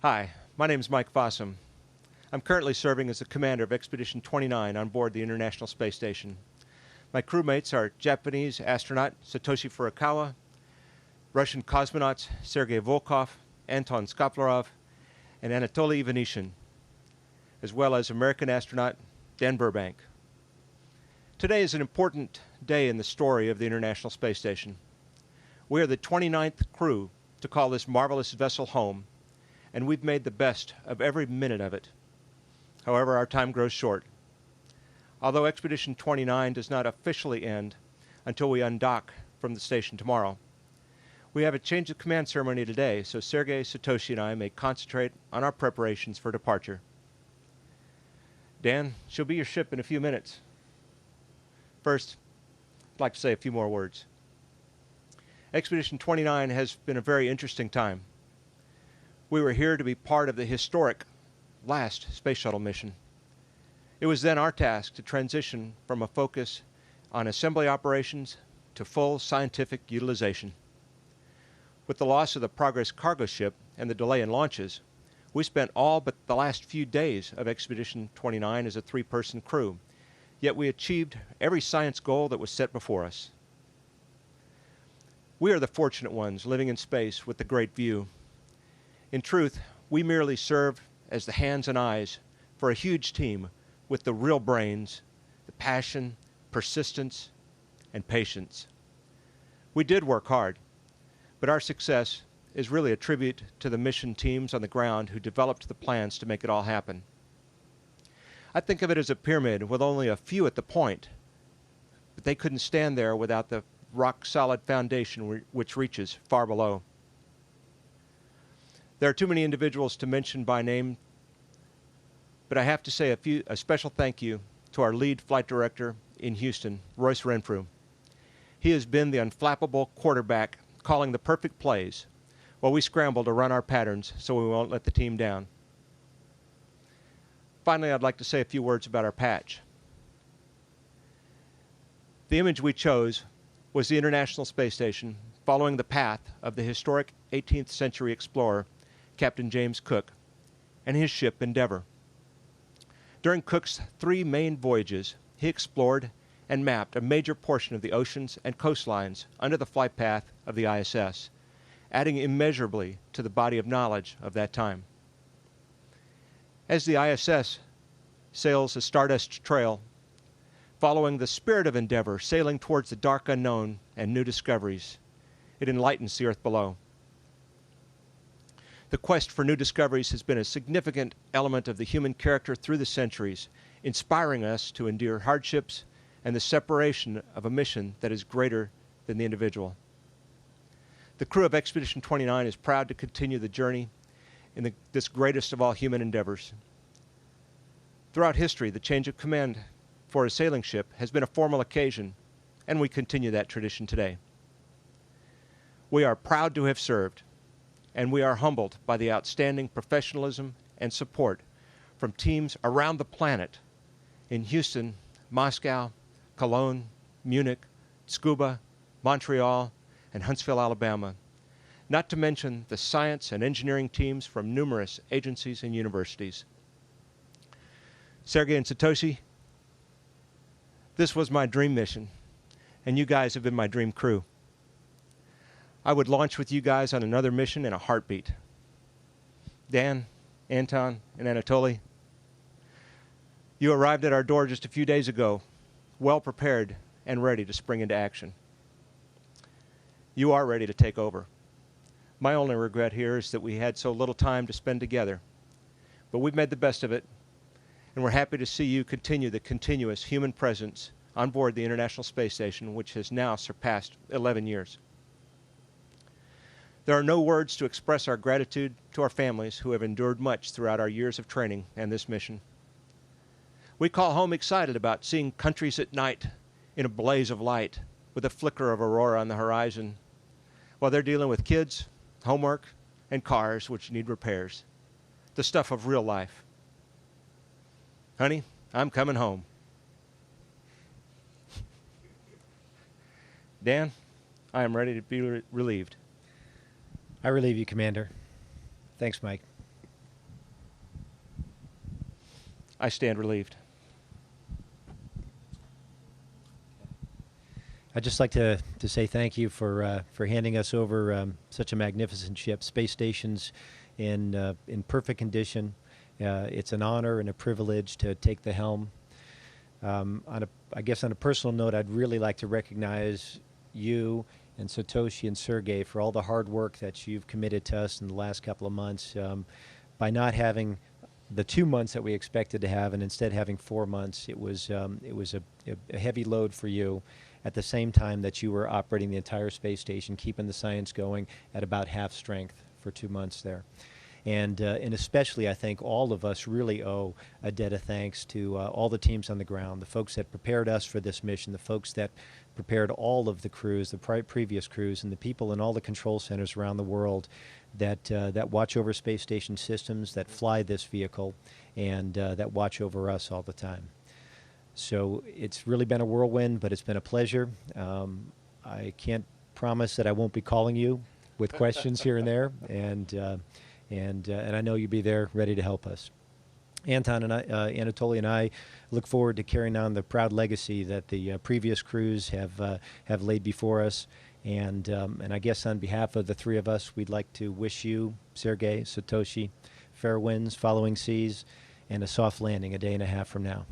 Hi, my name is Mike Fossum. I'm currently serving as the commander of Expedition 29 on board the International Space Station. My crewmates are Japanese astronaut Satoshi Furukawa, Russian cosmonauts Sergei Volkov, Anton Shkaplerov, and Anatoly Ivanishin, as well as American astronaut Dan Burbank. Today is an important day in the story of the International Space Station. We are the 29th crew to call this marvelous vessel home, and we've made the best of every minute of it. However, our time grows short. Although Expedition 29 does not officially end until we undock from the station tomorrow, we have a change of command ceremony today, so Sergei, Satoshi, and I may concentrate on our preparations for departure. Dan, she'll be your ship in a few minutes. First, I'd like to say a few more words. Expedition 29 has been a very interesting time. We were here to be part of the historic last space shuttle mission. It was then our task to transition from a focus on assembly operations to full scientific utilization. With the loss of the Progress cargo ship and the delay in launches, we spent all but the last few days of Expedition 29 as a three-person crew, yet we achieved every science goal that was set before us. We are the fortunate ones living in space with the great view. In truth, we merely serve as the hands and eyes for a huge team with the real brains, the passion, persistence, and patience. We did work hard, but our success is really a tribute to the mission teams on the ground who developed the plans to make it all happen. I think of it as a pyramid with only a few at the point, but they couldn't stand there without the rock-solid foundation which reaches far below. There are too many individuals to mention by name, but I have to say a special thank you to our lead flight director in Houston, Royce Renfrew. He has been the unflappable quarterback, calling the perfect plays, while we scramble to run our patterns so we won't let the team down. Finally, I'd like to say a few words about our patch. The image we chose was the International Space Station following the path of the historic 18th century explorer, Captain James Cook, and his ship Endeavour. During Cook's 3 main voyages, he explored and mapped a major portion of the oceans and coastlines under the flight path of the ISS, adding immeasurably to the body of knowledge of that time. As the ISS sails a stardust trail, following the spirit of Endeavour, sailing towards the dark unknown and new discoveries, it enlightens the earth below. The quest for new discoveries has been a significant element of the human character through the centuries, inspiring us to endure hardships and the separation of a mission that is greater than the individual. The crew of Expedition 29 is proud to continue the journey in this greatest of all human endeavors. Throughout history, the change of command for a sailing ship has been a formal occasion, and we continue that tradition today. We are proud to have served, and we are humbled by the outstanding professionalism and support from teams around the planet in Houston, Moscow, Cologne, Munich, Tsukuba, Montreal, and Huntsville, Alabama, not to mention the science and engineering teams from numerous agencies and universities. Sergei and Satoshi, this was my dream mission, and you guys have been my dream crew. I would launch with you guys on another mission in a heartbeat. Dan, Anton, and Anatoly, you arrived at our door just a few days ago, well prepared and ready to spring into action. You are ready to take over. My only regret here is that we had so little time to spend together, but we've made the best of it, and we're happy to see you continue the continuous human presence on board the International Space Station, which has now surpassed 11 years. There are no words to express our gratitude to our families who have endured much throughout our years of training and this mission. We call home excited about seeing countries at night in a blaze of light with a flicker of aurora on the horizon, while they're dealing with kids, homework, and cars which need repairs. The stuff of real life. Honey, I'm coming home. Dan, I am ready to be relieved. I relieve you, Commander. Thanks, Mike. I stand relieved. I'd just like to say thank you for handing us over such a magnificent ship. Space station's in perfect condition. It's an honor and a privilege to take the helm. I guess on a personal note, I'd really like to recognize you and Satoshi and Sergei for all the hard work that you've committed to us in the last couple of months. By not having the 2 months that we expected to have, and instead having 4 months, it was a heavy load for you. At the same time that you were operating the entire space station, keeping the science going at about half strength for 2 months there. And especially, I think, all of us really owe a debt of thanks to all the teams on the ground, the folks that prepared us for this mission, the folks that prepared all of the crews, the previous crews, and the people in all the control centers around the world that watch over space station systems, that fly this vehicle, and that watch over us all the time. So it's really been a whirlwind, but it's been a pleasure. I can't promise that I won't be calling you with questions here and there, and I know you'll be there ready to help us. Anton and Anatoly and I look forward to carrying on the proud legacy that the previous crews have laid before us. And I guess on behalf of the three of us, we'd like to wish you, Sergei, Satoshi, fair winds, following seas, and a soft landing a day and a half from now.